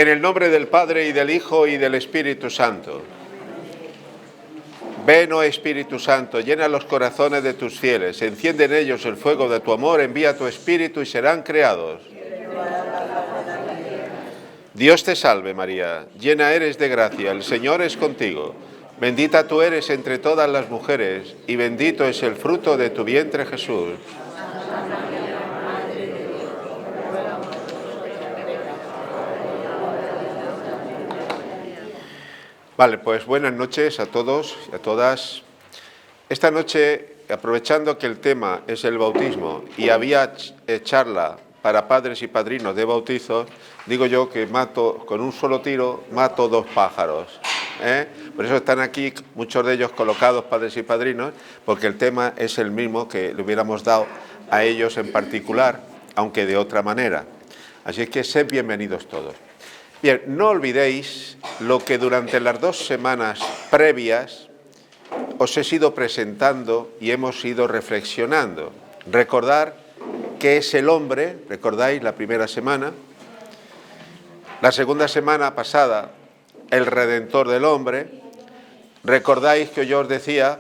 En el nombre del Padre, y del Hijo, y del Espíritu Santo. Ven, oh Espíritu Santo, llena los corazones de tus fieles, enciende en ellos el fuego de tu amor, envía tu Espíritu y serán creados. Dios te salve, María, llena eres de gracia, el Señor es contigo. Bendita tú eres entre todas las mujeres, y bendito es el fruto de tu vientre, Jesús. Vale, pues buenas noches a todos y a todas. Esta noche, aprovechando que el tema es el bautismo y había charla para padres y padrinos de bautizos, digo yo que con un solo tiro mato dos pájaros. Por eso están aquí muchos de ellos colocados, padres y padrinos, porque el tema es el mismo que le hubiéramos dado a ellos en particular, aunque de otra manera. Así es que sed bienvenidos todos. Bien, no olvidéis lo que durante las 2 semanas previas os he ido presentando y hemos ido reflexionando. Recordar qué es el hombre, recordáis la primera semana. La segunda semana pasada, el Redentor del hombre. Recordáis que yo os decía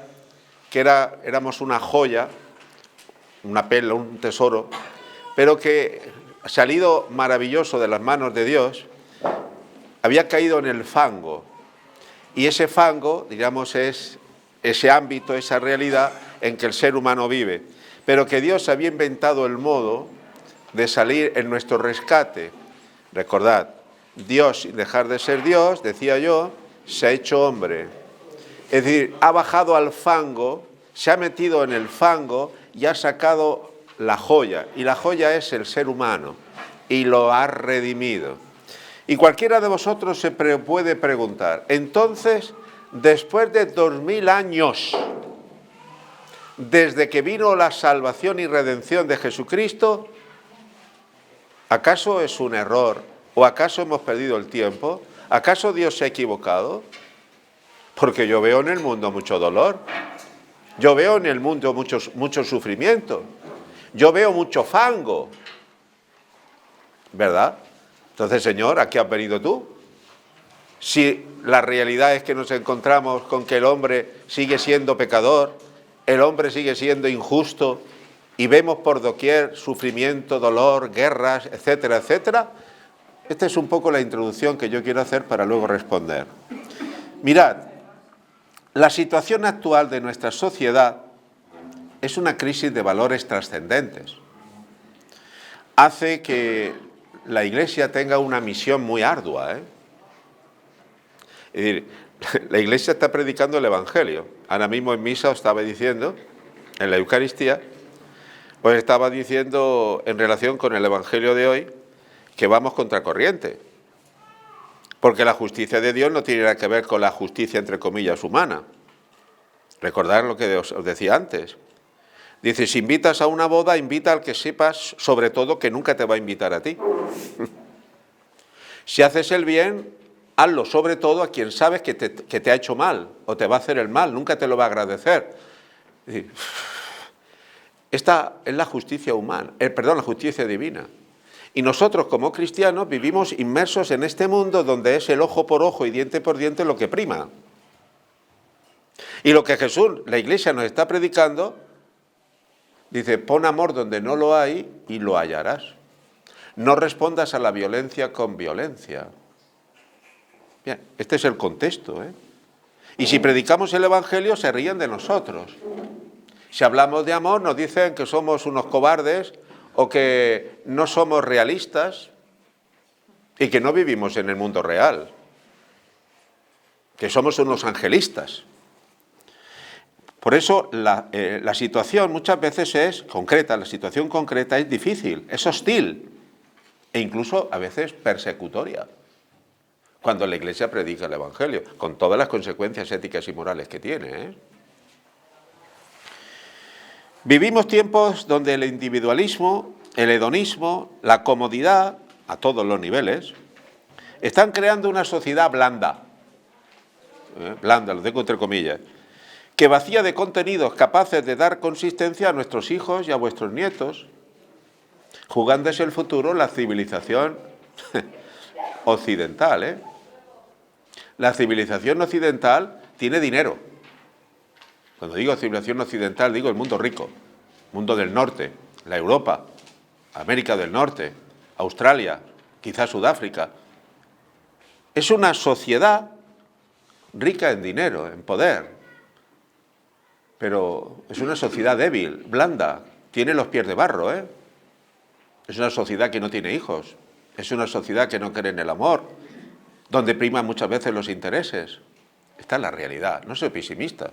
que éramos una joya, una perla, un tesoro, pero que salido maravilloso de las manos de Dios, había caído en el fango, y ese fango, digamos, es ese ámbito, esa realidad en que el ser humano vive, pero que Dios había inventado el modo de salir en nuestro rescate. Recordad, Dios, sin dejar de ser Dios, decía yo, se ha hecho hombre. Es decir, ha bajado al fango, se ha metido en el fango y ha sacado la joya, y la joya es el ser humano, y lo ha redimido. Y cualquiera de vosotros se puede preguntar, entonces, después de 2000 años, desde que vino la salvación y redención de Jesucristo, ¿acaso es un error? ¿O acaso hemos perdido el tiempo? ¿Acaso Dios se ha equivocado? Porque yo veo en el mundo mucho dolor, yo veo en el mundo mucho sufrimiento, yo veo mucho fango, ¿verdad? Entonces, Señor, ¿a qué has venido tú? Si la realidad es que nos encontramos con que el hombre sigue siendo pecador, el hombre sigue siendo injusto, y vemos por doquier sufrimiento, dolor, guerras, etcétera, etcétera. Esta es un poco la introducción que yo quiero hacer para luego responder. Mirad, la situación actual de nuestra sociedad es una crisis de valores trascendentes. Hace que la Iglesia tenga una misión muy ardua. Es decir, la Iglesia está predicando el Evangelio. Ahora mismo en misa os estaba diciendo, en la Eucaristía, os estaba diciendo en relación con el Evangelio de hoy, que vamos contracorriente. Porque la justicia de Dios no tiene nada que ver con la justicia, entre comillas, humana. Recordad lo que os decía antes. Dice, si invitas a una boda, invita al que sepas, sobre todo, que nunca te va a invitar a ti. Si haces el bien, hazlo sobre todo a quien sabes que te ha hecho mal, o te va a hacer el mal, nunca te lo va a agradecer. Esta es la justicia humana, la justicia divina. Y nosotros, como cristianos, vivimos inmersos en este mundo donde es el ojo por ojo y diente por diente lo que prima. Y lo que Jesús, la Iglesia, nos está predicando, dice, pon amor donde no lo hay y lo hallarás. No respondas a la violencia con violencia. Bien, este es el contexto, Y si predicamos el Evangelio, se ríen de nosotros. Si hablamos de amor, nos dicen que somos unos cobardes o que no somos realistas y que no vivimos en el mundo real, que somos unos angelistas. Por eso la situación muchas veces es concreta, la situación concreta es difícil, es hostil e incluso a veces persecutoria cuando la Iglesia predica el Evangelio, con todas las consecuencias éticas y morales que tiene. Vivimos tiempos donde el individualismo, el hedonismo, la comodidad, a todos los niveles, están creando una sociedad blanda, blanda, lo digo entre comillas, que vacía de contenidos capaces de dar consistencia a nuestros hijos y a vuestros nietos, jugándose el futuro la civilización occidental, ¿eh? La civilización occidental tiene dinero. Cuando digo civilización occidental, digo el mundo rico, mundo del norte, la Europa, América del Norte, Australia, quizás Sudáfrica. Es una sociedad rica en dinero, en poder, pero es una sociedad débil, blanda, tiene los pies de barro, ¿eh? Es una sociedad que no tiene hijos, es una sociedad que no cree en el amor, donde priman muchas veces los intereses. Esta es la realidad, no soy pesimista.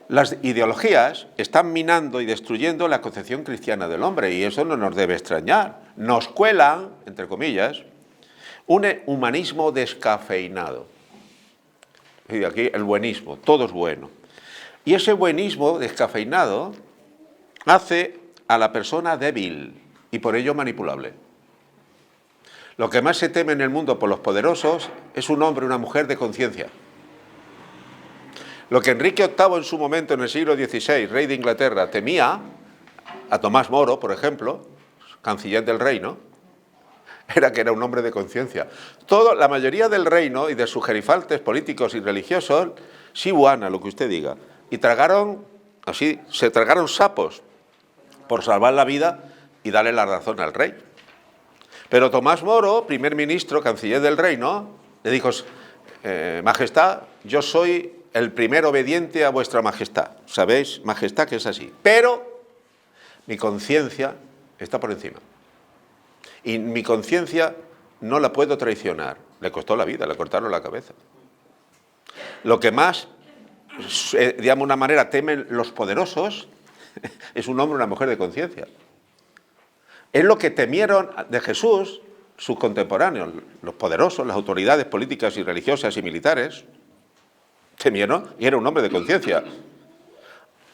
Las ideologías están minando y destruyendo la concepción cristiana del hombre, y eso no nos debe extrañar. Nos cuelan, entre comillas, un humanismo descafeinado. Y aquí el buenismo, todo es bueno. Y ese buenismo descafeinado hace a la persona débil y por ello manipulable. Lo que más se teme en el mundo por los poderosos es un hombre o una mujer de conciencia. Lo que Enrique VIII en su momento, en el siglo XVI, rey de Inglaterra, temía, a Tomás Moro, por ejemplo, canciller del reino, era que era un hombre de conciencia. La mayoría del reino y de sus gerifaltes políticos y religiosos, sí, buana, lo que usted diga, y se tragaron sapos por salvar la vida y darle la razón al rey. Pero Tomás Moro, primer ministro, canciller del reino, le dijo: Majestad, yo soy el primer obediente a vuestra majestad. Sabéis, majestad, que es así. Pero mi conciencia está por encima. Y mi conciencia no la puedo traicionar. Le costó la vida, le cortaron la cabeza. Lo que más, digamos, una manera, temen los poderosos es un hombre o una mujer de conciencia. Es lo que temieron de Jesús sus contemporáneos, los poderosos, las autoridades políticas y religiosas y militares. Temieron, y era un hombre de conciencia.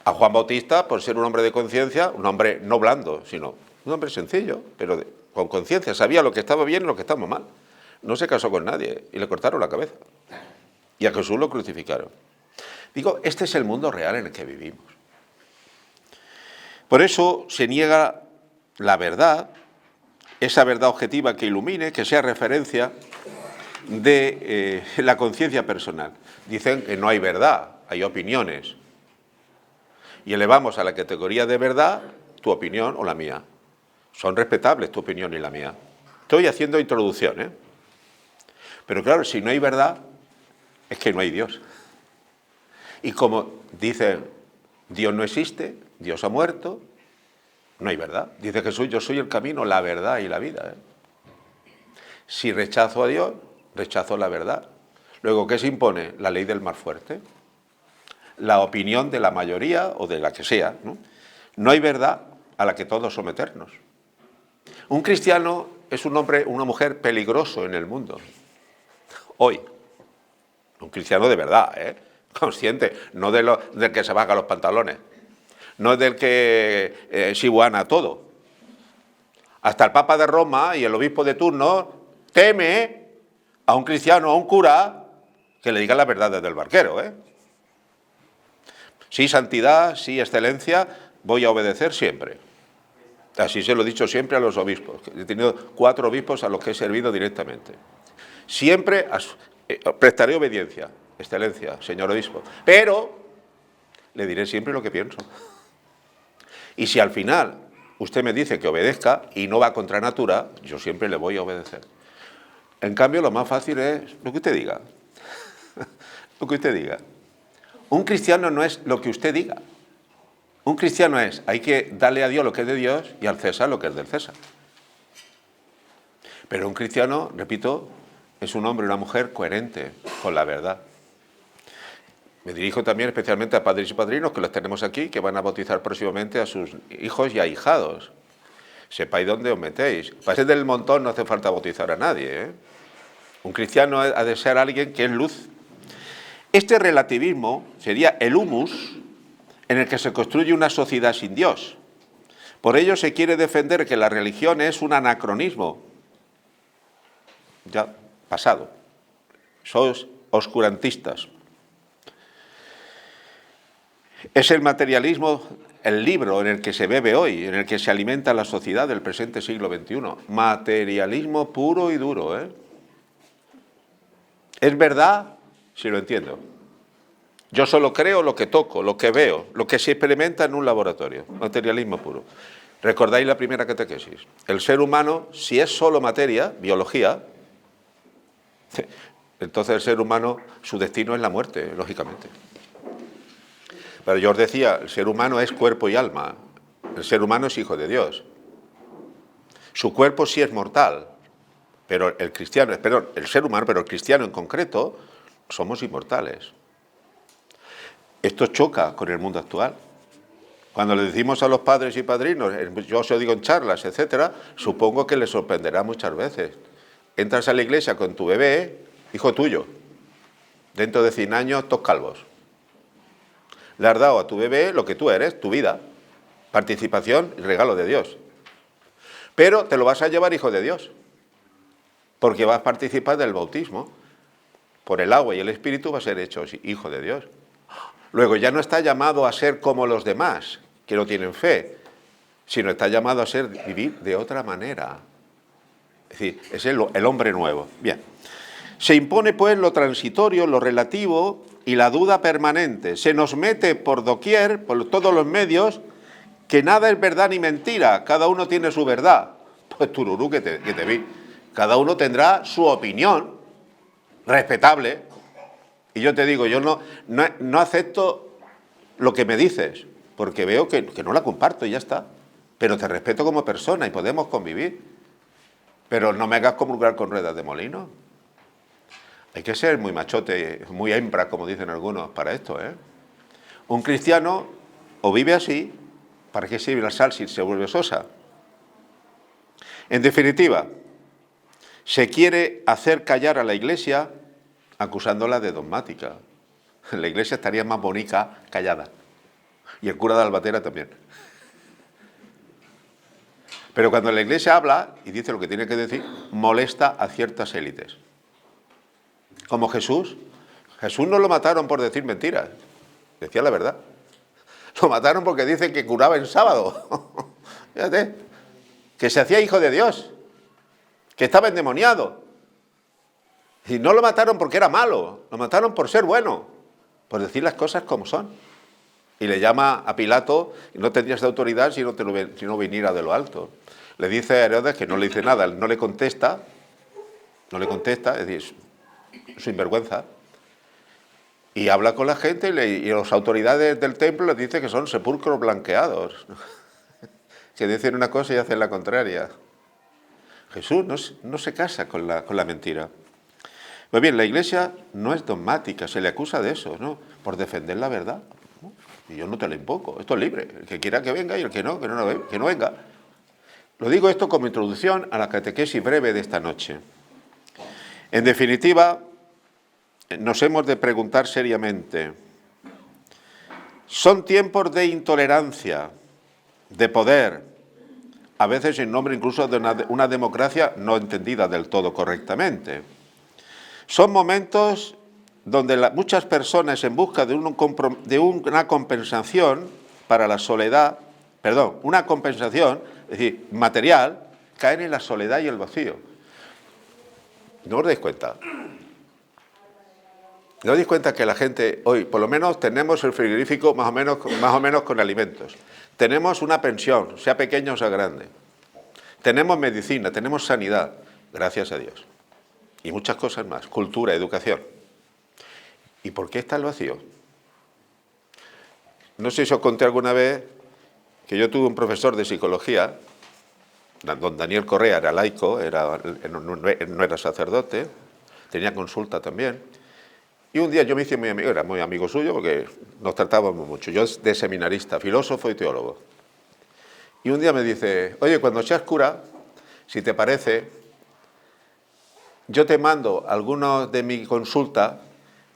A Juan Bautista, por ser un hombre de conciencia, un hombre no blando, sino un hombre sencillo, pero con conciencia, sabía lo que estaba bien y lo que estaba mal. No se casó con nadie y le cortaron la cabeza. Y a Jesús lo crucificaron. Digo, este es el mundo real en el que vivimos. Por eso se niega la verdad, esa verdad objetiva que ilumine, que sea referencia de la conciencia personal. Dicen que no hay verdad, hay opiniones. Y elevamos a la categoría de verdad tu opinión o la mía. Son respetables tu opinión y la mía. Estoy haciendo introducción, ¿eh? Pero claro, si no hay verdad, es que no hay Dios. Y como dicen, Dios no existe, Dios ha muerto, no hay verdad. Dice Jesús, yo soy el camino, la verdad y la vida, ¿eh? Si rechazo a Dios, rechazo la verdad. Luego, ¿qué se impone? La ley del más fuerte. La opinión de la mayoría o de la que sea, ¿no? No hay verdad a la que todos someternos. Un cristiano es un hombre, una mujer peligroso en el mundo. Hoy. Un cristiano de verdad, ¿eh? Consciente, no del que se baja los pantalones. No es del que sibuana todo. Hasta el Papa de Roma y el obispo de turno teme a un cristiano, a un cura, que le diga la verdad desde el barquero, ¿eh? Sí, santidad, sí, excelencia, voy a obedecer siempre. Así se lo he dicho siempre a los obispos. He tenido 4 obispos a los que he servido directamente. Siempre prestaré obediencia, excelencia, señor obispo, pero le diré siempre lo que pienso. Y si al final usted me dice que obedezca y no va contra natura, yo siempre le voy a obedecer. En cambio, lo más fácil es lo que usted diga. Lo que usted diga. Un cristiano no es lo que usted diga. Un cristiano es, hay que darle a Dios lo que es de Dios y al César lo que es del César. Pero un cristiano, repito, es un hombre o una mujer coherente con la verdad. Me dirijo también especialmente a padres y padrinos, que los tenemos aquí, que van a bautizar próximamente a sus hijos y ahijados. Sepáis dónde os metéis. Para ser del montón no hace falta bautizar a nadie, ¿eh? Un cristiano ha de ser alguien que es luz. Este relativismo sería el humus en el que se construye una sociedad sin Dios. Por ello se quiere defender que la religión es un anacronismo. Ya, pasado. Sois oscurantistas. Es el materialismo, el libro en el que se bebe hoy, en el que se alimenta la sociedad del presente siglo XXI. Materialismo puro y duro, ¿eh? Es verdad si lo entiendo. Yo solo creo lo que toco, lo que veo, lo que se experimenta en un laboratorio. Materialismo puro. ¿Recordáis la primera catequesis? El ser humano, si es solo materia, biología, entonces el ser humano, su destino es la muerte, lógicamente. Pero yo os decía, el ser humano es cuerpo y alma. El ser humano es hijo de Dios. Su cuerpo sí es mortal, pero el cristiano, perdón, el ser humano, pero el cristiano en concreto, somos inmortales. Esto choca con el mundo actual. Cuando le decimos a los padres y padrinos, yo os lo digo en charlas, etcétera, supongo que les sorprenderá muchas veces. Entras a la iglesia con tu bebé, hijo tuyo. Dentro de 100 años, todos calvos. Le has dado a tu bebé lo que tú eres, tu vida, participación y regalo de Dios. Pero te lo vas a llevar hijo de Dios, porque vas a participar del bautismo. Por el agua y el espíritu va a ser hecho hijo de Dios. Luego ya no está llamado a ser como los demás, que no tienen fe, sino está llamado a vivir de otra manera. Es decir, es el hombre nuevo. Bien. Se impone pues lo transitorio, lo relativo y la duda permanente. Se nos mete por doquier, por todos los medios, que nada es verdad ni mentira, cada uno tiene su verdad. Pues tururú que te vi. Cada uno tendrá su opinión, respetable. Y yo te digo, yo no acepto lo que me dices, porque veo que no la comparto y ya está. Pero te respeto como persona y podemos convivir. Pero no me hagas comulgar con ruedas de molino. Hay que ser muy machote, muy hembra, como dicen algunos, para esto, ¿eh? Un cristiano o vive así, ¿para qué sirve la sal si se vuelve sosa? En definitiva, se quiere hacer callar a la Iglesia acusándola de dogmática. La Iglesia estaría más bonita callada. Y el cura de Albatera también. Pero cuando la Iglesia habla y dice lo que tiene que decir, molesta a ciertas élites. Como Jesús. Jesús no lo mataron por decir mentiras. Decía la verdad. Lo mataron porque dicen que curaba en sábado. Fíjate. Que se hacía hijo de Dios. Que estaba endemoniado. Y no lo mataron porque era malo. Lo mataron por ser bueno. Por decir las cosas como son. Y le llama a Pilato, y no tendrías de autoridad si no viniera de lo alto. Le dice a Herodes que no le dice nada, no le contesta, es decir, sinvergüenza. Y habla con la gente y las autoridades del templo le dicen que son sepulcros blanqueados. Que dicen una cosa y hacen la contraria. Jesús no se casa con la mentira. Pues bien, la Iglesia no es dogmática, se le acusa de eso, ¿no? Por defender la verdad. Y yo no te lo impongo, esto es libre. El que quiera que venga y el que no venga. Lo digo esto como introducción a la catequesis breve de esta noche. En definitiva, nos hemos de preguntar seriamente, ¿son tiempos de intolerancia, de poder, a veces en nombre incluso de una democracia no entendida del todo correctamente? Son momentos donde muchas personas en busca de una compensación para la soledad, una compensación, es decir, material, caen en la soledad y el vacío. ¿No os dais cuenta? ¿No os dais cuenta que la gente hoy, por lo menos tenemos el frigorífico más o menos con alimentos? Tenemos una pensión, sea pequeña o sea grande. Tenemos medicina, tenemos sanidad, gracias a Dios. Y muchas cosas más, cultura, educación. ¿Y por qué está el vacío? No sé si os conté alguna vez que yo tuve un profesor de psicología, don Daniel Correa, era laico, no era sacerdote, tenía consulta también. Y un día yo me hice muy amigo, era muy amigo suyo porque nos tratábamos mucho. Yo de seminarista, filósofo y teólogo. Y un día me dice, oye, cuando seas cura, si te parece, yo te mando algunos de mi consulta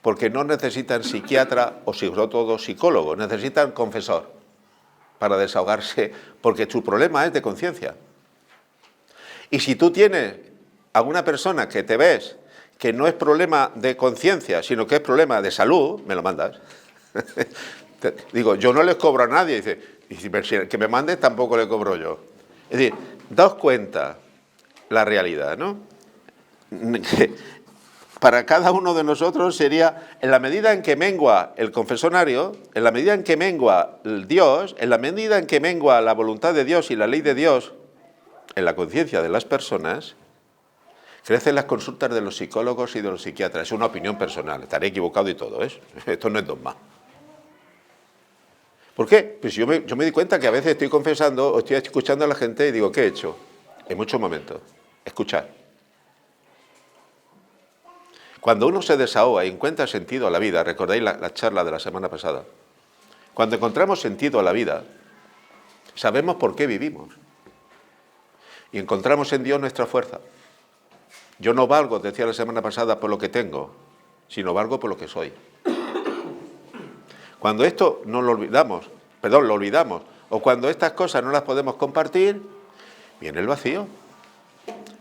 porque no necesitan psiquiatra o sobre todo psicólogo, necesitan confesor para desahogarse, porque su problema es de conciencia. Y si tú tienes alguna persona que te ves que no es problema de conciencia, sino que es problema de salud, me lo mandas. Digo, yo no les cobro a nadie. Dice, y si el que me mande tampoco le cobro yo. Es decir, daos cuenta la realidad, ¿no? Para cada uno de nosotros sería, en la medida en que mengua el confesionario, en la medida en que mengua el Dios, en la medida en que mengua la voluntad de Dios y la ley de Dios en la conciencia de las personas, crecen las consultas de los psicólogos y de los psiquiatras. Es una opinión personal, estaré equivocado y todo, ¿eh? Esto no es dogma. ¿Por qué? Pues yo me di cuenta que a veces estoy confesando o estoy escuchando a la gente y digo, ¿qué he hecho? En muchos momentos, escuchar. Cuando uno se desahoga y encuentra sentido a la vida, recordáis la charla de la semana pasada, cuando encontramos sentido a la vida, sabemos por qué vivimos y encontramos en Dios nuestra fuerza. Yo no valgo, decía la semana pasada, por lo que tengo, sino valgo por lo que soy. Cuando esto no lo olvidamos, lo olvidamos, o cuando estas cosas no las podemos compartir, viene el vacío.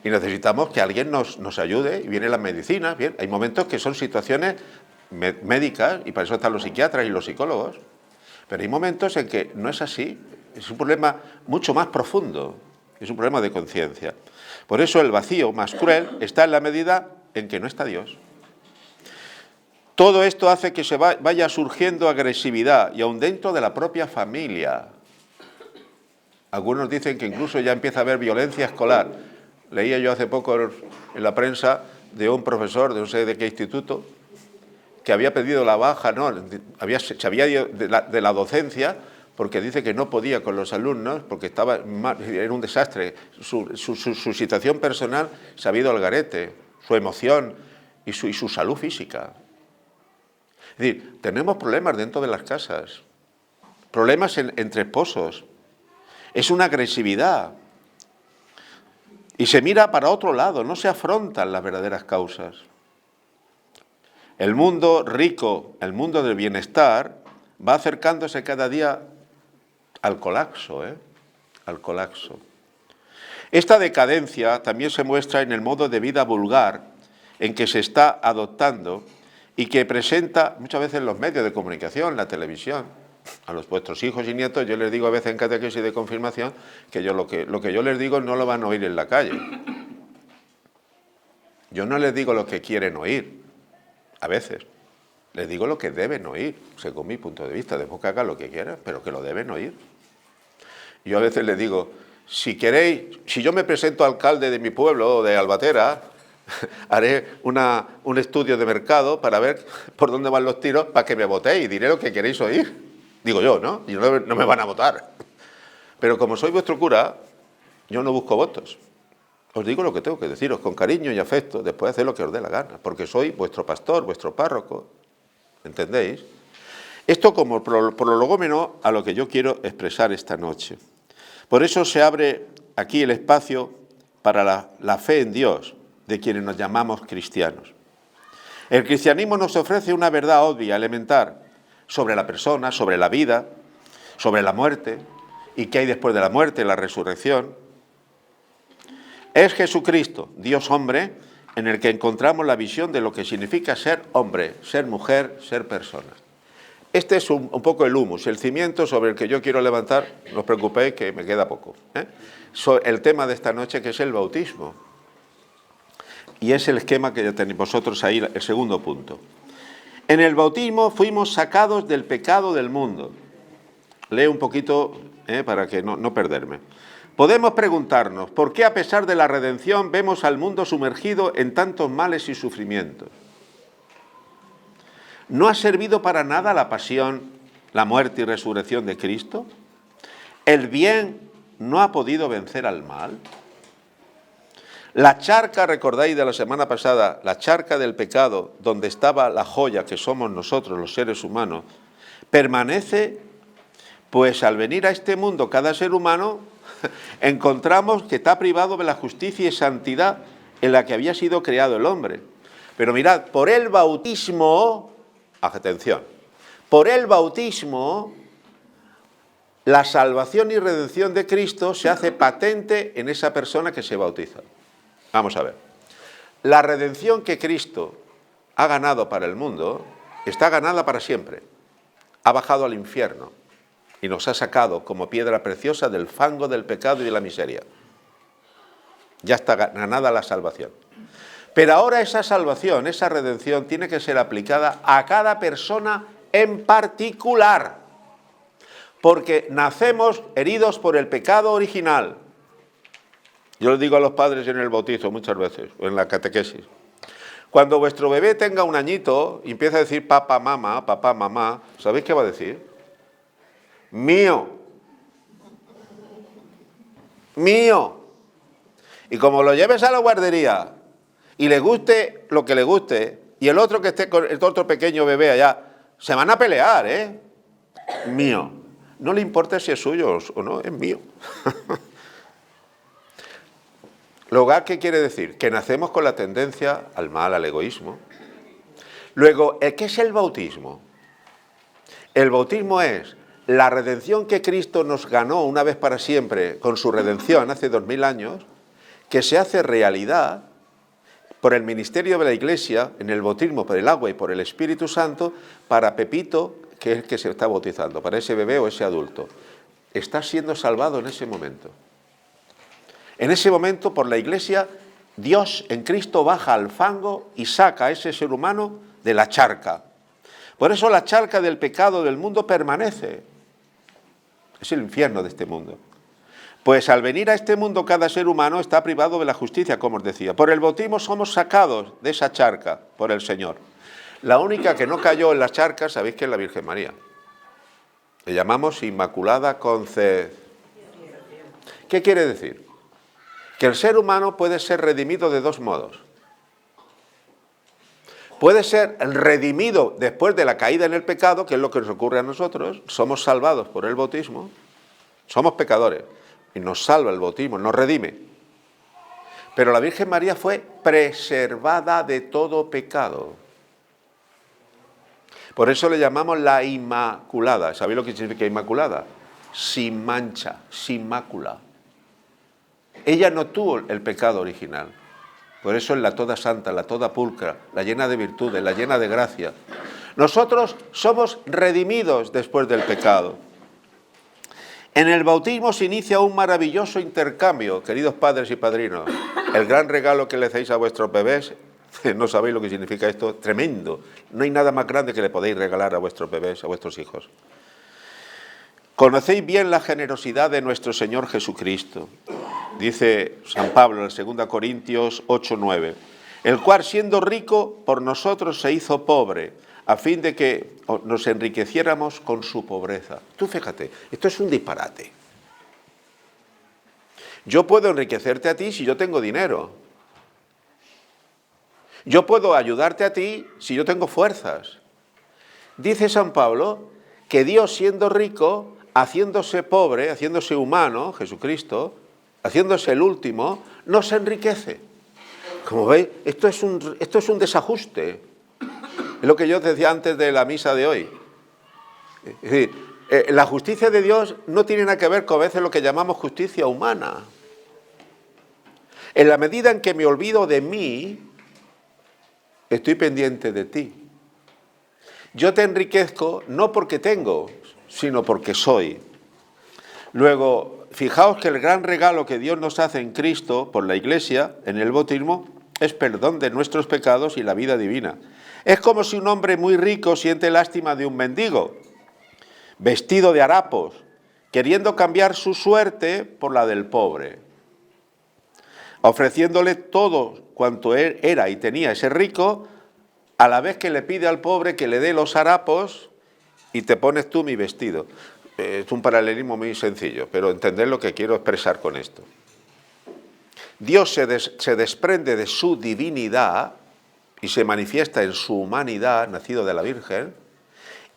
Y necesitamos que alguien nos ayude, y viene la medicina. Bien, hay momentos que son situaciones médicas, y para eso están los psiquiatras y los psicólogos, pero hay momentos en que no es así, es un problema mucho más profundo, es un problema de conciencia. Por eso el vacío más cruel está en la medida en que no está Dios. Todo esto hace que se vaya surgiendo agresividad, y aún dentro de la propia familia. Algunos dicen que incluso ya empieza a haber violencia escolar. Leía yo hace poco en la prensa de un profesor de no sé de qué instituto que había pedido la baja, se había ido de la docencia porque dice que no podía con los alumnos porque era un desastre. Su situación personal se había ido al garete, su emoción y su salud física. Es decir, tenemos problemas dentro de las casas, problemas entre esposos. Es una agresividad. Y se mira para otro lado, no se afrontan las verdaderas causas. El mundo rico, el mundo del bienestar, va acercándose cada día al colapso, al colapso. Esta decadencia también se muestra en el modo de vida vulgar en que se está adoptando y que presenta muchas veces los medios de comunicación, la televisión. A vuestros hijos y nietos yo les digo a veces en catequesis de confirmación que lo que yo les digo no lo van a oír en la calle. Yo no les digo lo que quieren oír, a veces. Les digo lo que deben oír, según mi punto de vista. Después que hagan lo que quieran, pero que lo deben oír. Yo a veces les digo, si queréis, si yo me presento alcalde de mi pueblo o de Albatera, haré un estudio de mercado para ver por dónde van los tiros para que me votéis y diré lo que queréis oír. Digo yo, ¿no? Y no me van a votar. Pero como soy vuestro cura, yo no busco votos. Os digo lo que tengo que deciros, con cariño y afecto, después de hacer lo que os dé la gana, porque soy vuestro pastor, vuestro párroco. ¿Entendéis? Esto como prolegómeno a lo que yo quiero expresar esta noche. Por eso se abre aquí el espacio para la fe en Dios, de quienes nos llamamos cristianos. El cristianismo nos ofrece una verdad obvia, elemental, sobre la persona, sobre la vida, sobre la muerte, y qué hay después de la muerte, la resurrección. Es Jesucristo, Dios hombre, en el que encontramos la visión de lo que significa ser hombre, ser mujer, ser persona. Este es un poco el humus, el cimiento sobre el que yo quiero levantar, no os preocupéis que me queda poco, el tema de esta noche, que es el bautismo. Y es el esquema que ya tenéis vosotros ahí, el segundo punto. En el bautismo fuimos sacados del pecado del mundo. Leo un poquito para que no perderme. Podemos preguntarnos, ¿por qué a pesar de la redención vemos al mundo sumergido en tantos males y sufrimientos? ¿No ha servido para nada la pasión, la muerte y resurrección de Cristo? ¿El bien no ha podido vencer al mal? La charca, recordáis de la semana pasada, la charca del pecado, donde estaba la joya que somos nosotros, los seres humanos, permanece, pues al venir a este mundo cada ser humano, encontramos que está privado de la justicia y santidad en la que había sido creado el hombre. Pero mirad, por el bautismo, atención, por el bautismo, la salvación y redención de Cristo se hace patente en esa persona que se bautiza. Vamos a ver, la redención que Cristo ha ganado para el mundo está ganada para siempre. ha bajado al infierno y nos ha sacado como piedra preciosa del fango del pecado y de la miseria. Ya está ganada la salvación. Pero ahora esa salvación, esa redención, tiene que ser aplicada a cada persona en particular, porque nacemos heridos por el pecado original. Yo les digo a los padres en el bautizo muchas veces, o en la catequesis, cuando vuestro bebé tenga un añito y empieza a decir papá, mamá, ¿sabéis qué va a decir? Mío. Mío. Y como lo lleves a la guardería y le guste lo que le guste, y el otro que esté con el otro pequeño bebé allá, se van a pelear, ¿eh? Mío. No le importa si es suyo o no, es mío. Luego, ¿qué quiere decir? Que nacemos con la tendencia al mal, al egoísmo. Luego, ¿qué es el bautismo? El bautismo es la redención que Cristo nos ganó una vez para siempre con su redención hace 2000 años, que se hace realidad por el ministerio de la Iglesia, en el bautismo por el agua y por el Espíritu Santo, para Pepito, que es el que se está bautizando, para ese bebé o ese adulto. Está siendo salvado en ese momento. En ese momento, por la Iglesia, Dios en Cristo baja al fango y saca a ese ser humano de la charca. Por eso la charca del pecado del mundo permanece. Es el infierno de este mundo. Pues al venir a este mundo cada ser humano está privado de la justicia, como os decía. Por el bautismo somos sacados de esa charca por el Señor. La única que no cayó en la charca, sabéis que es la Virgen María. Le llamamos Inmaculada Concepción. ¿Qué quiere decir? Que el ser humano puede ser redimido de dos modos. Puede ser redimido después de la caída en el pecado, que es lo que nos ocurre a nosotros. Somos salvados por el bautismo. Somos pecadores. Y nos salva el bautismo, nos redime. Pero la Virgen María fue preservada de todo pecado. Por eso le llamamos la Inmaculada. ¿Sabéis lo que significa Inmaculada? Sin mancha, sin mácula. Ella no tuvo el pecado original. Por eso es la toda santa, la toda pulcra, la llena de virtudes, la llena de gracia. Nosotros somos redimidos después del pecado. En el bautismo se inicia un maravilloso intercambio, queridos padres y padrinos. El gran regalo que le hacéis a vuestros bebés, no sabéis lo que significa esto, tremendo. No hay nada más grande que le podéis regalar a vuestros bebés, a vuestros hijos. Conocéis bien la generosidad de nuestro Señor Jesucristo, dice San Pablo en 2 Corintios 8:9, el cual siendo rico por nosotros se hizo pobre, a fin de que nos enriqueciéramos con su pobreza. Tú fíjate, esto es un disparate. Yo puedo enriquecerte a ti si yo tengo dinero. Yo puedo ayudarte a ti si yo tengo fuerzas. Dice San Pablo que Dios siendo rico, haciéndose pobre, haciéndose humano, Jesucristo, haciéndose el último, nos enriquece. Como veis, esto es un desajuste. Es lo que yo decía antes de la misa de hoy. Es decir, la justicia de Dios no tiene nada que ver con a veces lo que llamamos justicia humana. En la medida en que me olvido de mí, estoy pendiente de ti. Yo te enriquezco no porque tengo, sino porque soy. Luego, fijaos que el gran regalo que Dios nos hace en Cristo, por la Iglesia, en el bautismo, es perdón de nuestros pecados y la vida divina. Es como si un hombre muy rico siente lástima de un mendigo, vestido de harapos, queriendo cambiar su suerte por la del pobre, ofreciéndole todo cuanto él era y tenía ese rico, a la vez que le pide al pobre que le dé los harapos y te pones tú mi vestido. Es un paralelismo muy sencillo, pero entended lo que quiero expresar con esto. Dios se desprende de su divinidad y se manifiesta en su humanidad, nacido de la Virgen,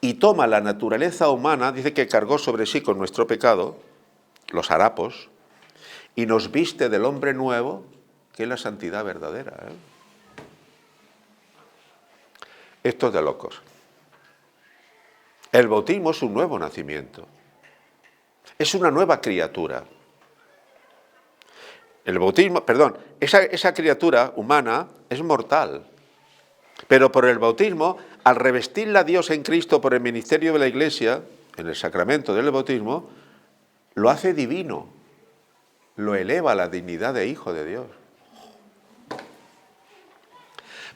y toma la naturaleza humana, dice que cargó sobre sí con nuestro pecado, los harapos, y nos viste del hombre nuevo, que es la santidad verdadera. Esto es de locos. El bautismo es un nuevo nacimiento. Es una nueva criatura. El bautismo, esa criatura humana es mortal. Pero por el bautismo al revestirla a Dios en Cristo por el ministerio de la Iglesia, en el sacramento del bautismo, lo hace divino, lo eleva a la dignidad de hijo de Dios.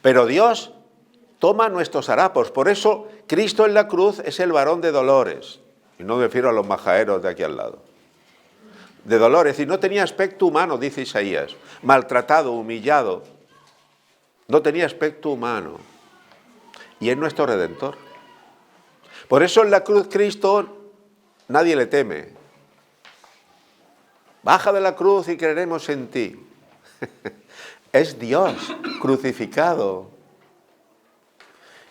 Pero Dios toma nuestros harapos, por eso Cristo en la cruz es el varón de dolores, y no me refiero a los majaderos de aquí al lado, de dolores, y no tenía aspecto humano, dice Isaías, maltratado, humillado, no tenía aspecto humano, y es nuestro Redentor. Por eso en la cruz Cristo nadie le teme. Baja de la cruz y creeremos en ti. Es Dios crucificado.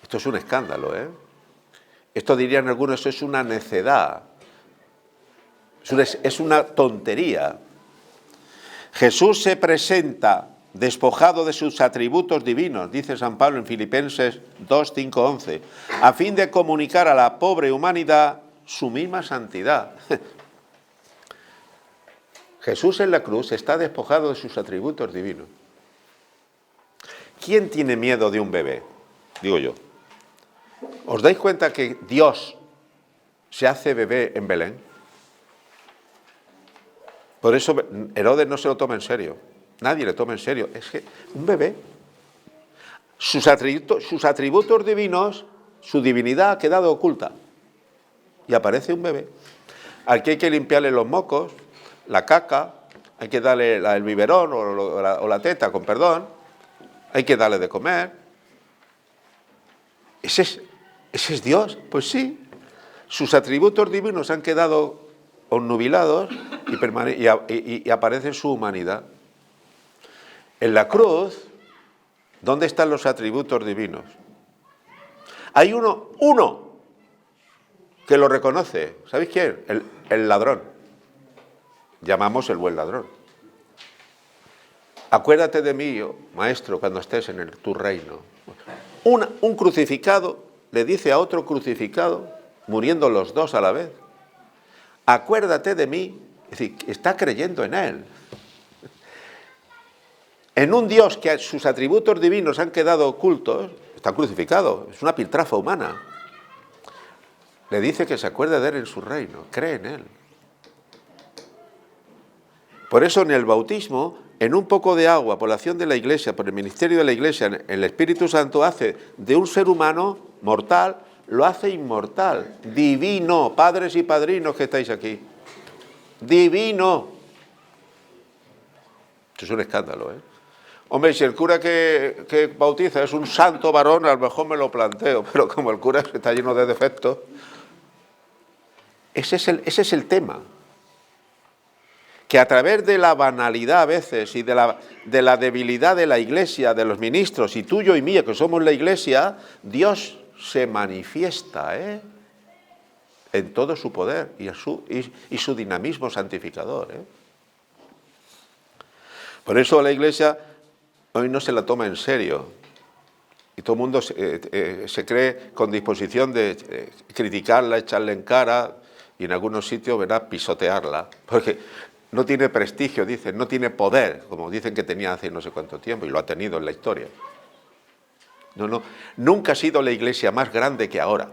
Esto es un escándalo, ¿eh? Esto dirían algunos, es una necedad. Es una tontería. Jesús se presenta despojado de sus atributos divinos, dice San Pablo en Filipenses 2, 5, 11, a fin de comunicar a la pobre humanidad su misma santidad. Jesús en la cruz está despojado de sus atributos divinos. ¿Quién tiene miedo de un bebé? Digo yo. ¿Os dais cuenta que Dios se hace bebé en Belén? Por eso Herodes no se lo toma en serio. Nadie le toma en serio. Es que un bebé, sus atributos divinos, su divinidad ha quedado oculta. Y aparece un bebé al que hay que limpiarle los mocos, la caca, hay que darle el biberón o la teta, con perdón, hay que darle de comer. ¿Ese es Dios? Pues sí. Sus atributos divinos han quedado obnubilados y aparece su humanidad. En la cruz, ¿dónde están los atributos divinos? Hay uno que lo reconoce. ¿Sabéis quién? El ladrón. Llamamos el buen ladrón. Acuérdate de mí, maestro, cuando estés en tu reino. Un crucificado le dice a otro crucificado, muriendo los dos a la vez, acuérdate de mí. Es decir, está creyendo en él. En un Dios que sus atributos divinos han quedado ocultos, está crucificado, es una piltrafa humana. Le dice que se acuerde de él en su reino, cree en él. Por eso en el bautismo, en un poco de agua, por la acción de la Iglesia, por el ministerio de la Iglesia, el Espíritu Santo hace de un ser humano mortal, lo hace inmortal, divino, padres y padrinos que estáis aquí. Divino. Esto es un escándalo, ¿eh? Hombre, si el cura que bautiza es un santo varón, a lo mejor me lo planteo, pero como el cura está lleno de defectos, ese es el tema. Que a través de la banalidad a veces y de la debilidad de la Iglesia, de los ministros, y tuyo y mío, que somos la Iglesia, Dios se manifiesta, en todo su poder y su dinamismo santificador. Por eso la Iglesia hoy no se la toma en serio. Y todo el mundo se cree con disposición de criticarla, echarle en cara y en algunos sitios, ¿verdad?, pisotearla. Porque no tiene prestigio, dicen, no tiene poder, como dicen que tenía hace no sé cuánto tiempo, y lo ha tenido en la historia. No, nunca ha sido la Iglesia más grande que ahora.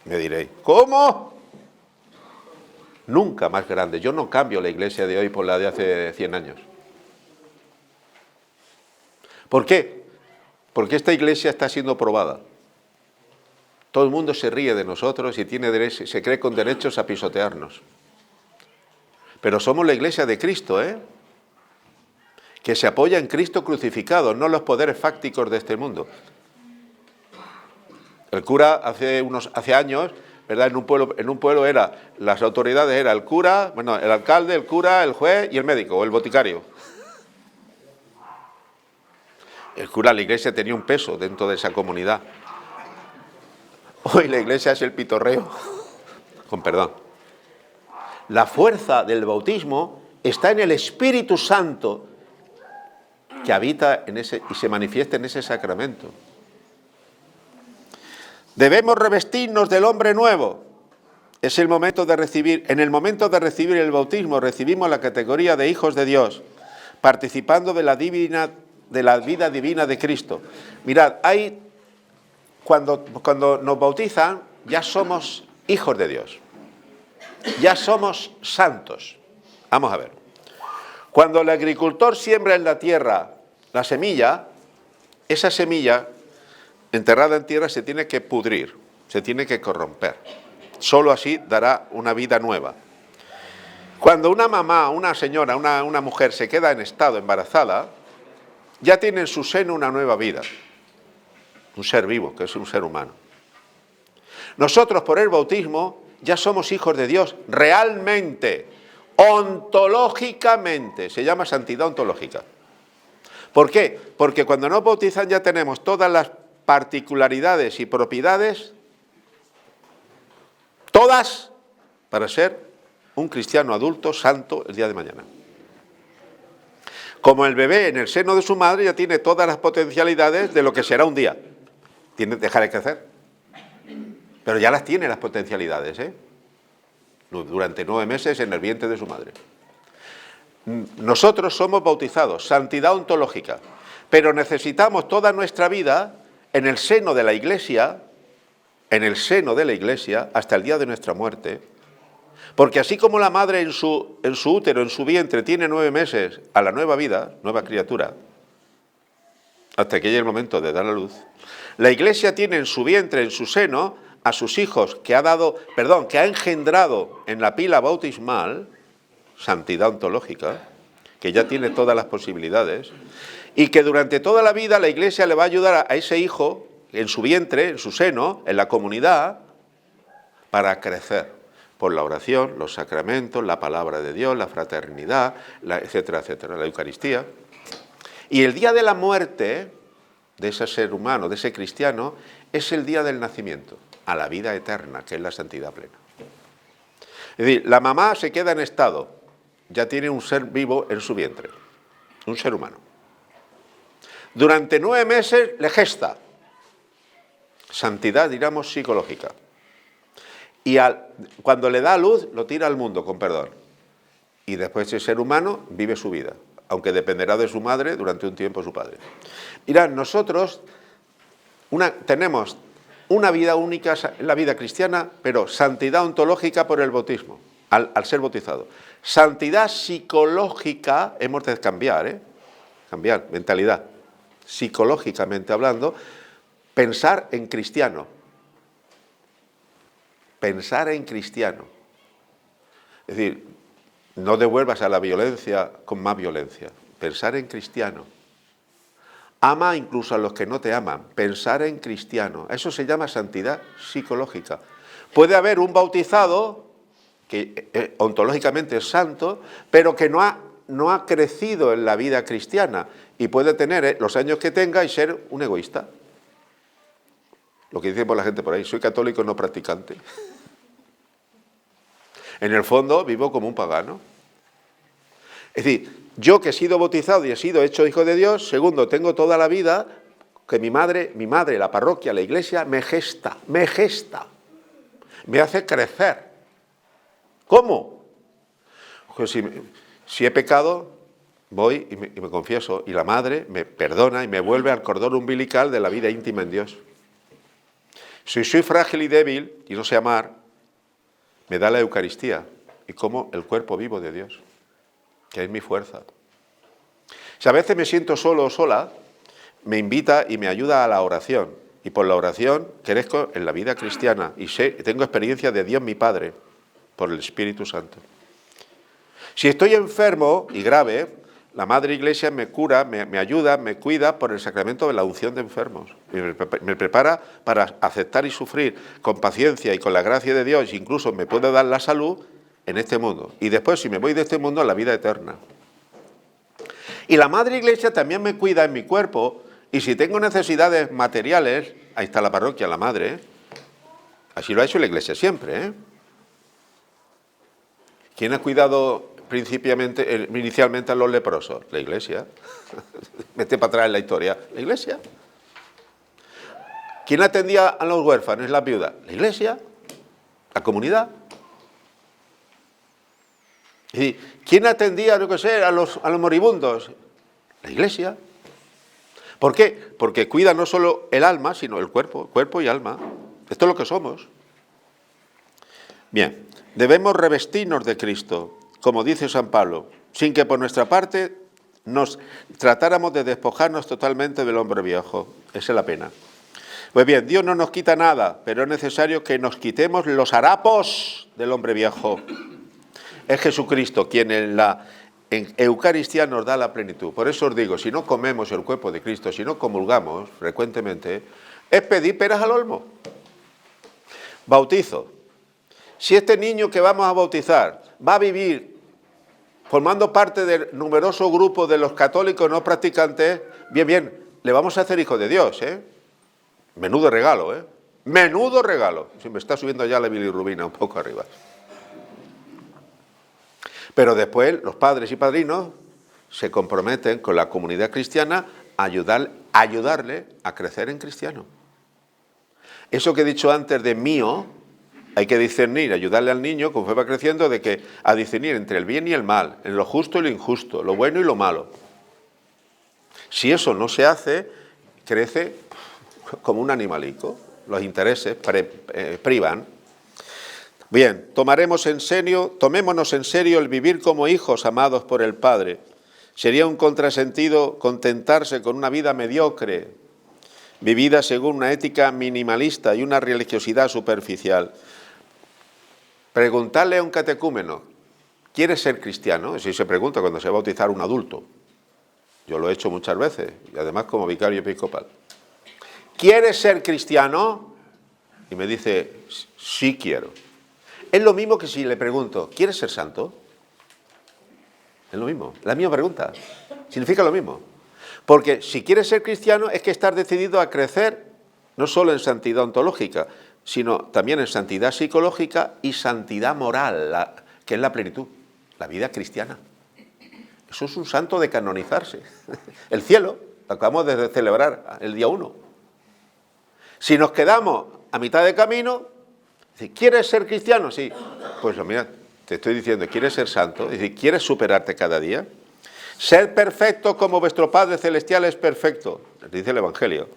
Me diréis, ¿cómo? Nunca más grande. Yo no cambio la Iglesia de hoy por la de hace 100 años. ¿Por qué? Porque esta Iglesia está siendo probada. Todo el mundo se ríe de nosotros y se cree con derechos a pisotearnos. Pero somos la Iglesia de Cristo, que se apoya en Cristo crucificado, no los poderes fácticos de este mundo. El cura hace años, ¿verdad?, en un pueblo las autoridades eran el cura, bueno, el alcalde, el cura, el juez y el médico o el boticario. El cura, la Iglesia tenía un peso dentro de esa comunidad. Hoy la Iglesia es el pitorreo, con perdón. La fuerza del bautismo está en el Espíritu Santo que habita y se manifiesta en ese sacramento. Debemos revestirnos del hombre nuevo. Es el momento de recibir, en el momento de recibir el bautismo, recibimos la categoría de hijos de Dios, participando de la vida divina de Cristo. Mirad, hay cuando nos bautizan, ya somos hijos de Dios. Ya somos santos. Vamos a ver. Cuando el agricultor siembra en la tierra la semilla, esa semilla enterrada en tierra se tiene que pudrir, se tiene que corromper. Solo así dará una vida nueva. Cuando una mamá, una señora, una mujer se queda en estado embarazada, ya tiene en su seno una nueva vida. Un ser vivo, que es un ser humano. Nosotros, por el bautismo, ya somos hijos de Dios realmente, ontológicamente. Se llama santidad ontológica. ¿Por qué? Porque cuando nos bautizan ya tenemos todas las particularidades y propiedades, todas, para ser un cristiano adulto santo el día de mañana. Como el bebé en el seno de su madre ya tiene todas las potencialidades de lo que será un día. Tiene que dejar de crecer. Pero ya las tiene las potencialidades, durante 9 meses en el vientre de su madre. Nosotros somos bautizados, santidad ontológica, pero necesitamos toda nuestra vida en el seno de la Iglesia, hasta el día de nuestra muerte, porque así como la madre en su útero, en su vientre, tiene 9 meses a la nueva vida, nueva criatura, hasta que llegue el momento de dar a luz, la Iglesia tiene en su vientre, en su seno, a sus hijos que ha engendrado en la pila bautismal, santidad ontológica, que ya tiene todas las posibilidades, y que durante toda la vida la Iglesia le va a ayudar a ese hijo, en su vientre, en su seno, en la comunidad, para crecer por la oración, los sacramentos, la palabra de Dios, la fraternidad, etcétera, etcétera, la Eucaristía. Y el día de la muerte de ese ser humano, de ese cristiano, es el día del nacimiento a la vida eterna, que es la santidad plena. Es decir, la mamá se queda en estado, ya tiene un ser vivo en su vientre, un ser humano. Durante 9 meses le gesta, santidad, diríamos, psicológica. Y cuando le da a luz, lo tira al mundo, con perdón. Y después ese ser humano vive su vida, aunque dependerá de su madre durante un tiempo su padre. Mirad, nosotros tenemos una vida única en la vida cristiana, pero santidad ontológica por el bautismo, al ser bautizado. Santidad psicológica, hemos de cambiar, cambiar mentalidad, psicológicamente hablando, pensar en cristiano. Pensar en cristiano. Es decir, no devuelvas a la violencia con más violencia. Pensar en cristiano. Ama incluso a los que no te aman. Pensar en cristiano. Eso se llama santidad psicológica. Puede haber un bautizado que ontológicamente es santo, pero que no ha crecido en la vida cristiana y puede tener los años que tenga y ser un egoísta. Lo que dice por la gente por ahí, soy católico no practicante. En el fondo vivo como un pagano. Es decir, yo que he sido bautizado y he sido hecho hijo de Dios, segundo, tengo toda la vida que mi madre, la parroquia, la Iglesia, me gesta, me hace crecer. ¿Cómo? Pues si he pecado, voy y me confieso, y la madre me perdona y me vuelve al cordón umbilical de la vida íntima en Dios. Si soy frágil y débil y no sé amar, me da la Eucaristía y como el cuerpo vivo de Dios, que es mi fuerza. Si a veces me siento solo o sola, me invita y me ayuda a la oración. Y por la oración crezco en la vida cristiana y tengo experiencia de Dios mi Padre, por el Espíritu Santo. Si estoy enfermo y grave, la Madre Iglesia me cura, me ayuda, me cuida por el sacramento de la unción de enfermos. Me prepara para aceptar y sufrir con paciencia y con la gracia de Dios, incluso me puede dar la salud en este mundo. Y después, si me voy de este mundo, a la vida eterna. Y la Madre Iglesia también me cuida en mi cuerpo, y si tengo necesidades materiales, ahí está la parroquia, la Madre, así lo ha hecho la Iglesia siempre, ¿Quién ha cuidado inicialmente a los leprosos? La Iglesia. Vete para atrás en la historia. La Iglesia. ¿Quién atendía a los huérfanos, las viudas? La Iglesia. La comunidad. ¿Y quién atendía, a los moribundos? La Iglesia. ¿Por qué? Porque cuida no solo el alma, sino el cuerpo y alma. Esto es lo que somos. Bien, debemos revestirnos de Cristo, como dice San Pablo, sin que por nuestra parte nos tratáramos de despojarnos totalmente del hombre viejo. Esa es la pena. Pues bien, Dios no nos quita nada, pero es necesario que nos quitemos los harapos del hombre viejo. Es Jesucristo quien en Eucaristía nos da la plenitud. Por eso os digo, si no comemos el cuerpo de Cristo, si no comulgamos frecuentemente, es pedir peras al olmo. Bautizo. Si este niño que vamos a bautizar va a vivir formando parte del numeroso grupo de los católicos no practicantes, bien, le vamos a hacer hijo de Dios, ¿eh? Menudo regalo, ¿eh? Menudo regalo. Si me está subiendo ya la bilirrubina un poco arriba. Pero después los padres y padrinos se comprometen con la comunidad cristiana a ayudarle a crecer en cristiano. Eso que he dicho antes de mío, hay que discernir, ayudarle al niño, conforme va creciendo, a discernir entre el bien y el mal, en lo justo y lo injusto, lo bueno y lo malo. Si eso no se hace, crece como un animalico, los intereses privan. Bien, tomémonos en serio el vivir como hijos amados por el Padre. Sería un contrasentido contentarse con una vida mediocre, vivida según una ética minimalista y una religiosidad superficial. Preguntarle a un catecúmeno, ¿quieres ser cristiano? Si se pregunta cuando se va a bautizar un adulto. Yo lo he hecho muchas veces, y además como vicario episcopal. ¿Quieres ser cristiano? Y me dice, sí quiero. Es lo mismo que si le pregunto, ¿quieres ser santo? Es lo mismo, la misma pregunta. Significa lo mismo. Porque si quieres ser cristiano es que estás decidido a crecer no solo en santidad ontológica, sino también en santidad psicológica y santidad moral, que es la plenitud, la vida cristiana. Eso es un santo de canonizarse. El cielo, lo acabamos de celebrar el día 1. Si nos quedamos a mitad de camino, ¿quieres ser cristiano? Sí. Pues mira, te estoy diciendo, ¿quieres ser santo? Es decir, ¿quieres superarte cada día? Ser perfecto como vuestro Padre Celestial es perfecto, dice el Evangelio.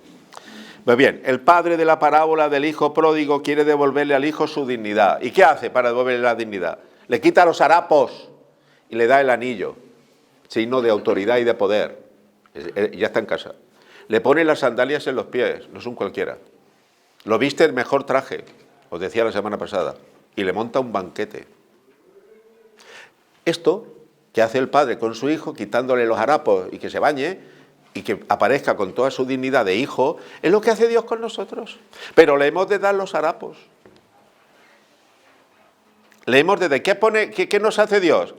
Pues bien, el padre de la parábola del hijo pródigo quiere devolverle al hijo su dignidad. ¿Y qué hace para devolverle la dignidad? Le quita los harapos y le da el anillo, signo de autoridad y de poder. Ya está en casa. Le pone las sandalias en los pies, no son cualquiera. Lo viste el mejor traje, os decía la semana pasada, y le monta un banquete. Esto que hace el padre con su hijo, quitándole los harapos y que se bañe, y que aparezca con toda su dignidad de hijo, es lo que hace Dios con nosotros. Pero le hemos de dar los harapos. Le hemos de dar. ¿Qué nos hace Dios?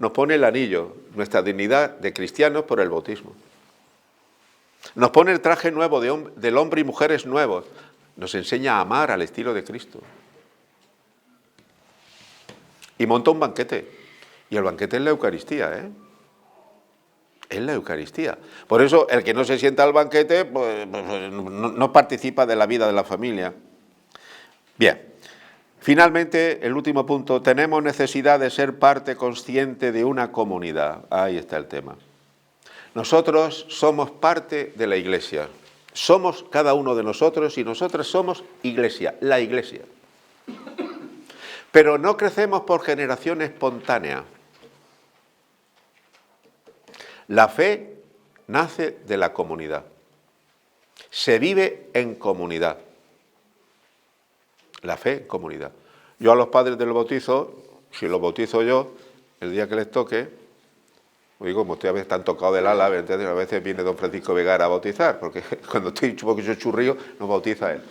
Nos pone el anillo, nuestra dignidad de cristianos por el bautismo. Nos pone el traje nuevo del hombre y mujeres nuevos. Nos enseña a amar al estilo de Cristo. Y monta un banquete. Y el banquete es la Eucaristía, ¿eh? Es la Eucaristía. Por eso el que no se sienta al banquete pues, no participa de la vida de la familia. Bien, finalmente, el último punto, tenemos necesidad de ser parte consciente de una comunidad. Ahí está el tema. Nosotros somos parte de la Iglesia. Somos cada uno de nosotros y nosotras somos Iglesia, la Iglesia. Pero no crecemos por generación espontánea. La fe nace de la comunidad. Se vive en comunidad. La fe en comunidad. Yo a los padres del bautizo, si los bautizo yo, el día que les toque, digo, como ustedes están tocados del ala, a veces viene don Francisco Vegara a bautizar, porque cuando estoy un poquito churrío, nos bautiza él.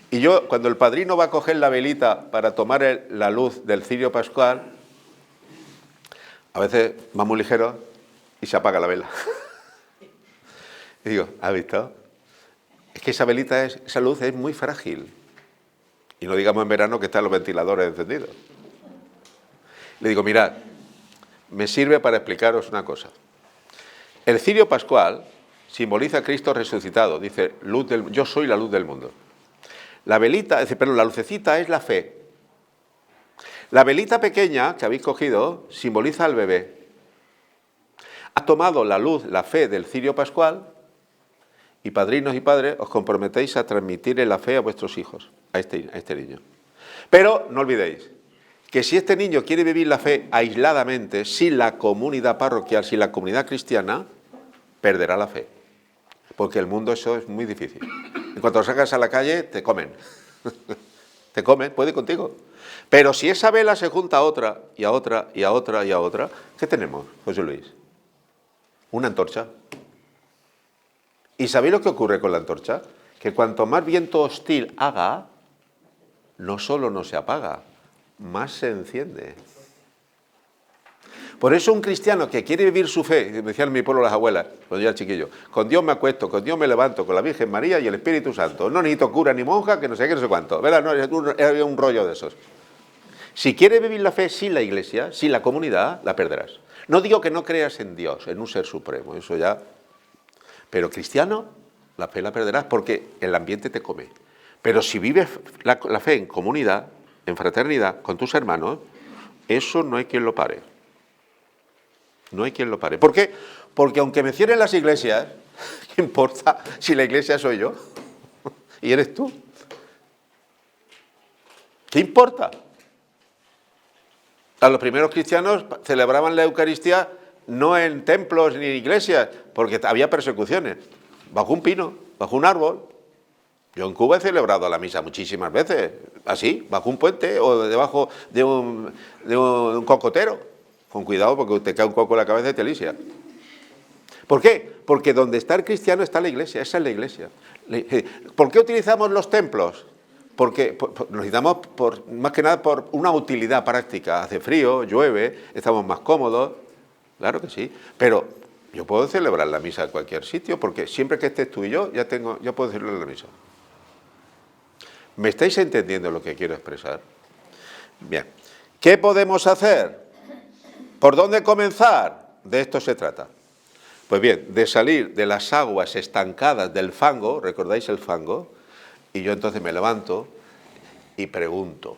Y yo, cuando el padrino va a coger la velita para tomar la luz del cirio pascual, a veces va muy ligero y se apaga la vela. Y digo, ¿has visto? Es que esa luz es muy frágil. Y no digamos en verano que están los ventiladores encendidos. Le digo, mirad, me sirve para explicaros una cosa. El cirio pascual simboliza a Cristo resucitado. Dice, yo soy la luz del mundo. La lucecita es la fe. La velita pequeña que habéis cogido simboliza al bebé. Ha tomado la luz, la fe del cirio pascual y padrinos y padres os comprometéis a transmitirle la fe a vuestros hijos, a este niño. Pero no olvidéis que si este niño quiere vivir la fe aisladamente, sin la comunidad parroquial, sin la comunidad cristiana, perderá la fe. Porque el mundo eso es muy difícil. En cuanto lo sacas a la calle, te comen. Te comen, puede contigo. Pero si esa vela se junta a otra, y a otra, y a otra, y a otra, ¿qué tenemos, José Luis? Una antorcha. ¿Y sabéis lo que ocurre con la antorcha? Que cuanto más viento hostil haga, no solo no se apaga, más se enciende. Por eso un cristiano que quiere vivir su fe, me decían en mi pueblo las abuelas, cuando yo era chiquillo, con Dios me acuesto, con Dios me levanto, con la Virgen María y el Espíritu Santo. No necesito cura ni monja, que no sé qué, no sé cuánto. ¿Verdad? No, era un rollo de esos. Si quieres vivir la fe sin la iglesia, sin la comunidad, la perderás. No digo que no creas en Dios, en un ser supremo, eso ya. Pero cristiano, la fe la perderás porque el ambiente te come. Pero si vives la fe en comunidad, en fraternidad, con tus hermanos, eso no hay quien lo pare. No hay quien lo pare. ¿Por qué? Porque aunque me cierren las iglesias, ¿qué importa si la iglesia soy yo? ¿Y eres tú? ¿Qué importa? A los primeros cristianos celebraban la Eucaristía no en templos ni en iglesias, porque había persecuciones. Bajo un pino, bajo un árbol. Yo en Cuba he celebrado la misa muchísimas veces, así, bajo un puente o debajo de un cocotero. Con cuidado porque te cae un coco en la cabeza y te lisia. ¿Por qué? Porque donde está el cristiano está la iglesia, esa es la iglesia. ¿Por qué utilizamos los templos? Porque nos necesitamos más que nada por una utilidad práctica. Hace frío, llueve, estamos más cómodos, claro que sí. Pero yo puedo celebrar la misa en cualquier sitio porque siempre que estés tú y yo, yo puedo celebrar la misa. ¿Me estáis entendiendo lo que quiero expresar? Bien. ¿Qué podemos hacer? ¿Por dónde comenzar? De esto se trata. Pues bien, de salir de las aguas estancadas del fango, ¿recordáis el fango? Y yo entonces me levanto y pregunto.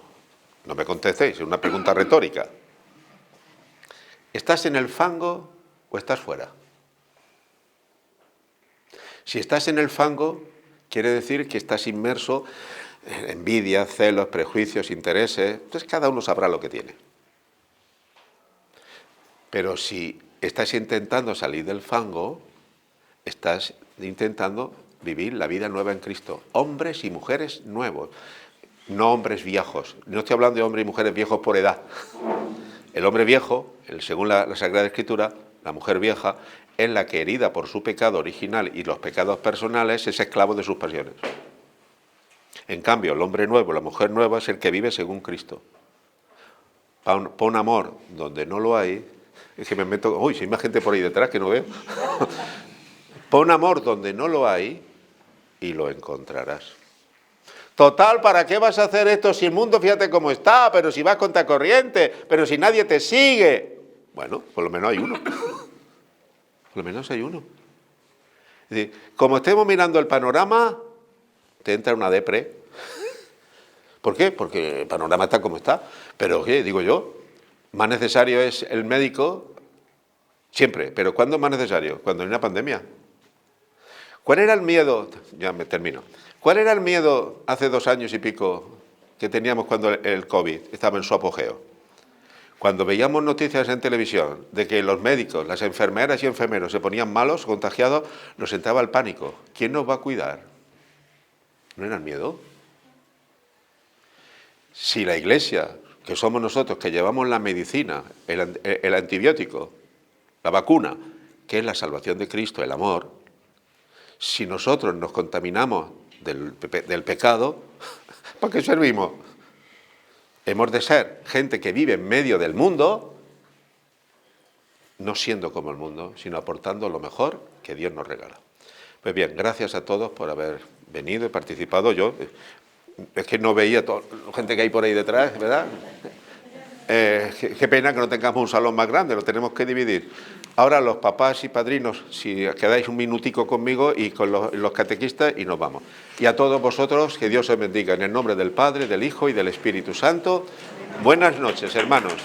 No me contestéis, es una pregunta retórica. ¿Estás en el fango o estás fuera? Si estás en el fango, quiere decir que estás inmerso en envidia, celos, prejuicios, intereses. Entonces cada uno sabrá lo que tiene. Pero si estás intentando salir del fango, estás intentando vivir la vida nueva en Cristo. Hombres y mujeres nuevos, no hombres viejos. No estoy hablando de hombres y mujeres viejos por edad. El hombre viejo, según la Sagrada Escritura, la mujer vieja, es la que herida por su pecado original y los pecados personales es esclavo de sus pasiones. En cambio, el hombre nuevo, la mujer nueva es el que vive según Cristo. Pon amor donde no lo hay. Es que me meto... Uy, si hay más gente por ahí detrás que no veo. Pon amor donde no lo hay y lo encontrarás. Total, ¿para qué vas a hacer esto si el mundo fíjate cómo está? Pero si vas contra corriente, pero si nadie te sigue. Bueno, por lo menos hay uno. Por lo menos hay uno. Es decir, como estemos mirando el panorama, te entra una depre. ¿Por qué? Porque el panorama está como está. Pero, ¿qué digo yo? Más necesario es el médico, siempre, pero ¿cuándo es más necesario? Cuando hay una pandemia. ¿Cuál era el miedo? Ya me termino. ¿Cuál era el miedo hace 2 años y pico que teníamos cuando el COVID estaba en su apogeo? Cuando veíamos noticias en televisión de que los médicos, las enfermeras y enfermeros se ponían malos, contagiados, nos entraba el pánico. ¿Quién nos va a cuidar? ¿No era el miedo? Si la Iglesia, que somos nosotros, que llevamos la medicina, el antibiótico, la vacuna, que es la salvación de Cristo, el amor, si nosotros nos contaminamos del pecado, ¿para qué servimos? Hemos de ser gente que vive en medio del mundo, no siendo como el mundo, sino aportando lo mejor que Dios nos regala. Pues bien, gracias a todos por haber venido y participado. Yo es que no veía toda la gente que hay por ahí detrás, ¿verdad? Qué pena que no tengamos un salón más grande, lo tenemos que dividir. Ahora los papás y padrinos, si quedáis un minutico conmigo y con los catequistas y nos vamos. Y a todos vosotros, que Dios os bendiga en el nombre del Padre, del Hijo y del Espíritu Santo. Buenas noches, hermanos.